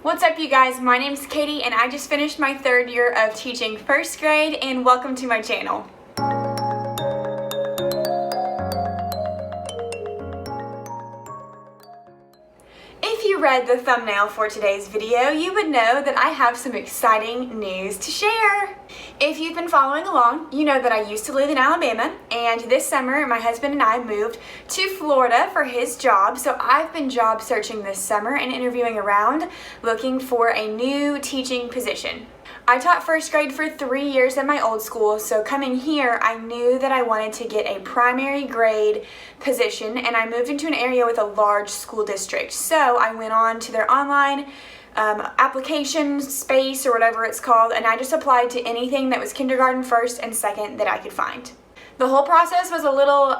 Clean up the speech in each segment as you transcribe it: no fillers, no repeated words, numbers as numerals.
What's up, you guys? My name's Katie and I just finished my third year of teaching first grade, and welcome to my channel. If you read the thumbnail for today's video, you would know that I have some exciting news to share. If you've been following along, you know that I used to live in Alabama, and this summer my husband and I moved to Florida for his job. So I've been job searching this summer and interviewing around looking for a new teaching position. I taught first grade for 3 years at my old school, so coming here I knew that I wanted to get a primary grade position, and I moved into an area with a large school district. So I went on to their online application space or whatever it's called, and I just applied to anything that was kindergarten, first, and second that I could find. The whole process was a little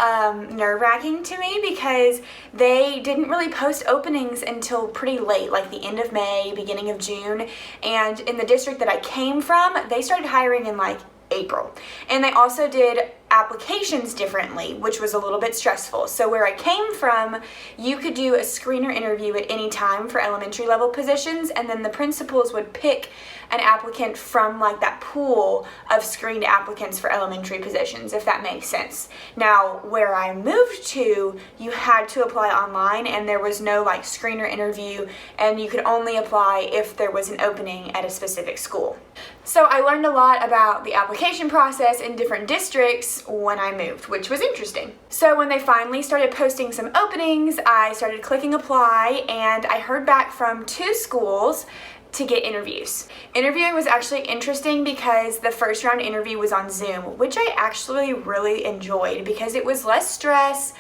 nerve-wracking to me because they didn't really post openings until pretty late, like the end of May, beginning of June, and in the district that I came from, they started hiring in like April. And they also did applications differently, which was a little bit stressful. So where I came from, you could do a screener interview at any time for elementary level positions, and then the principals would pick an applicant from like that pool of screened applicants for elementary positions, if that makes sense. Now, where I moved to, you had to apply online, and there was no like screener interview, and you could only apply if there was an opening at a specific school. So I learned a lot about the application process in different districts when I moved, which was interesting. So when they finally started posting some openings, I started clicking apply, and I heard back from 2 schools to get interviews. Interviewing was actually interesting because the first round interview was on Zoom, which I actually really enjoyed because it was less stress.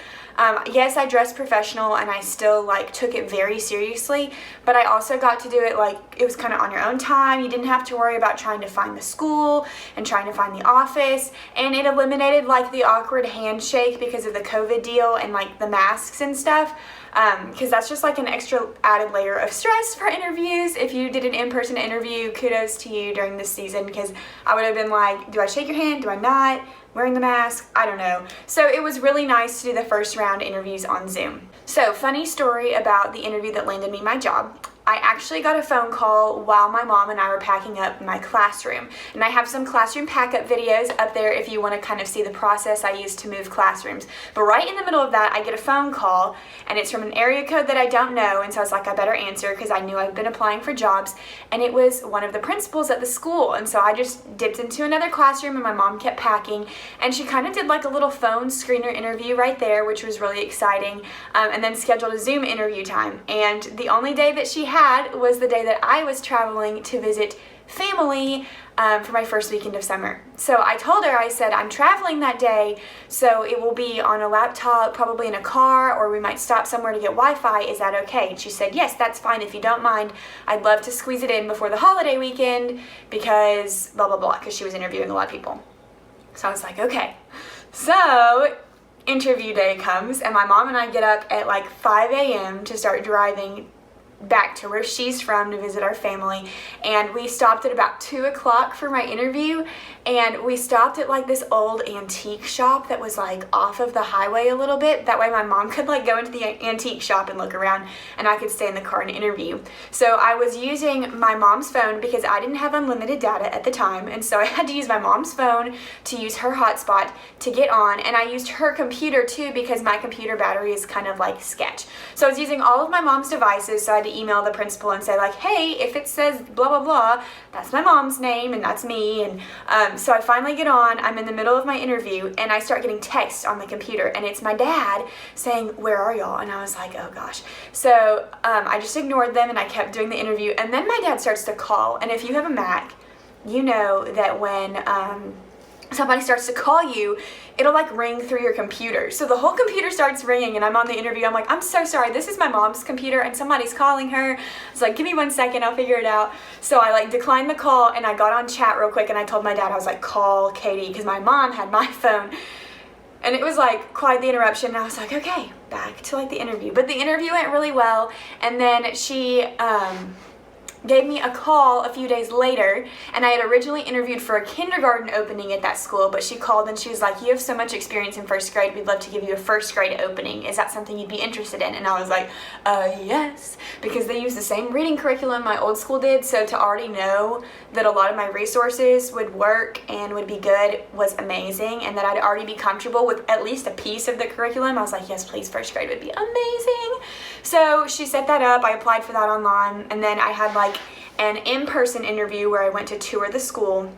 Yes, I dressed professional and I still like took it very seriously, but I also got to do it like it was kind of on your own time. You didn't have to worry about trying to find the school and trying to find the office, and it eliminated like the awkward handshake because of the COVID deal and like the masks and stuff. Because that's just like an extra added layer of stress for interviews. If you did an in-person interview, kudos to you during this season, because I would have been like, do I shake your hand? Do I not? Wearing the mask? I don't know. So it was really nice to do the first round interviews on Zoom. So funny story about the interview that landed me my job. I actually got a phone call while my mom and I were packing up my classroom. And I have some classroom pack-up videos up there if you want to kind of see the process I used to move classrooms. But right in the middle of that, I get a phone call, and it's from an area code that I don't know, and so I was like, I better answer because I knew I'd been applying for jobs, and it was one of the principals at the school. And so I just dipped into another classroom, and my mom kept packing, and she kind of did like a little phone screener interview right there, which was really exciting, and then scheduled a Zoom interview time. And the only day that she had was the day that I was traveling to visit family for my first weekend of summer. So I told her, I said, I'm traveling that day, so it will be on a laptop, probably in a car, or we might stop somewhere to get Wi-Fi. Is that okay? And she said, yes, that's fine if you don't mind. I'd love to squeeze it in before the holiday weekend because blah, blah, blah, because she was interviewing a lot of people. So I was like, okay. So interview day comes, and my mom and I get up at like 5 a.m. to start driving back to where she's from to visit our family, and we stopped at about 2 o'clock for my interview, and we stopped at like this old antique shop that was like off of the highway a little bit. That way my mom could like go into the antique shop and look around, and I could stay in the car and interview. So I was using my mom's phone because I didn't have unlimited data at the time, and so I had to use my mom's phone to use her hotspot to get on, and I used her computer too because my computer battery is kind of like sketch. So I was using all of my mom's devices, so I had to email the principal and say like, hey, if it says blah blah blah, that's my mom's name and that's me. And so I finally get on, I'm in the middle of my interview, and I start getting texts on the computer, and it's my dad saying, where are y'all? And I was like, oh gosh. So I just ignored them, and I kept doing the interview, and then my dad starts to call. And if you have a Mac, you know that when somebody starts to call you, it'll like ring through your computer. So the whole computer starts ringing, and I'm on the interview. I'm like, I'm so sorry, this is my mom's computer and somebody's calling her. It's like, give me 1 second, I'll figure it out. So I like declined the call, and I got on chat real quick, and I told my dad, I was like, call Katie, because my mom had my phone. And it was like quite the interruption, and I was like, okay, back to like the interview. But the interview went really well, and then she gave me a call a few days later, and I had originally interviewed for a kindergarten opening at that school, but she called and she was like, you have so much experience in first grade, we'd love to give you a first grade opening. Is that something you'd be interested in? And I was like, yes, because they use the same reading curriculum my old school did, so to already know that a lot of my resources would work and would be good was amazing, and that I'd already be comfortable with at least a piece of the curriculum. I was like, yes, please, first grade would be amazing. So she set that up, I applied for that online, and then I had like an in-person interview where I went to tour the school,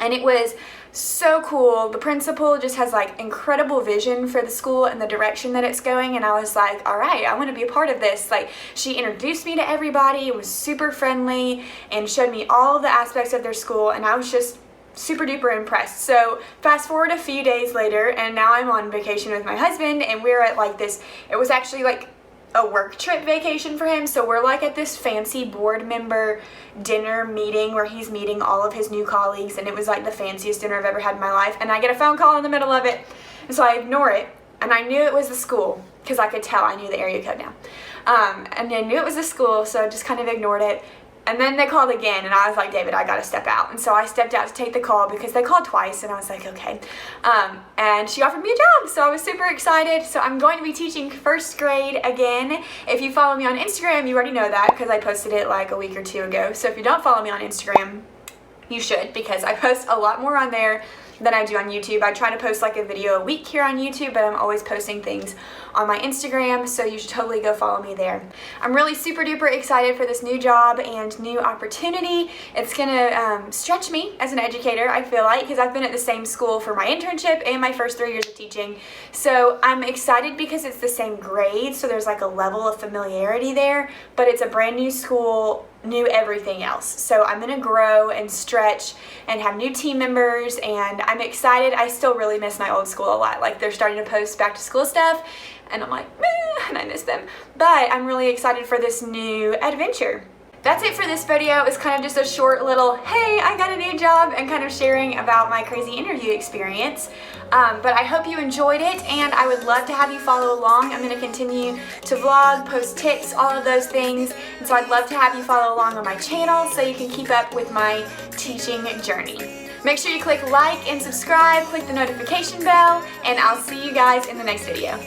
and it was so cool. The principal just has like incredible vision for the school and the direction that it's going, and I was like, all right, I want to be a part of this. Like, she introduced me to everybody, was super friendly, and showed me all of the aspects of their school, and I was just super duper impressed. So fast forward a few days later, and now I'm on vacation with my husband, and we're at like this, it was actually like a work trip vacation for him, so we're like at this fancy board member dinner meeting where he's meeting all of his new colleagues, and it was like the fanciest dinner I've ever had in my life, and I get a phone call in the middle of it, and so I ignore it, and I knew it was the school because I could tell. I knew the area code now, and I knew it was the school, so I just kind of ignored it. And then they called again, and I was like, David, I gotta step out. And so I stepped out to take the call because they called twice, and I was like, okay. And she offered me a job, so I was super excited. So I'm going to be teaching first grade again. If you follow me on Instagram, you already know that because I posted it like a week or two ago. So if you don't follow me on Instagram, you should, because I post a lot more on there than I do on YouTube. I try to post like a video a week here on YouTube, but I'm always posting things on my Instagram, so you should totally go follow me there. I'm really super duper excited for this new job and new opportunity. It's gonna stretch me as an educator, I feel like, because I've been at the same school for my internship and my first 3 years of teaching. So I'm excited because it's the same grade, so there's like a level of familiarity there, but it's a brand new school, new everything else. So I'm gonna grow and stretch and have new team members, and I'm excited. I still really miss my old school a lot. Like, they're starting to post back to school stuff, and I'm like, meh, and I miss them. But I'm really excited for this new adventure. That's it for this video. It was kind of just a short little, hey, I got a new job, and kind of sharing about my crazy interview experience. But I hope you enjoyed it, and I would love to have you follow along. I'm going to continue to vlog, post tips, all of those things. And so I'd love to have you follow along on my channel so you can keep up with my teaching journey. Make sure you click like and subscribe, click the notification bell, and I'll see you guys in the next video.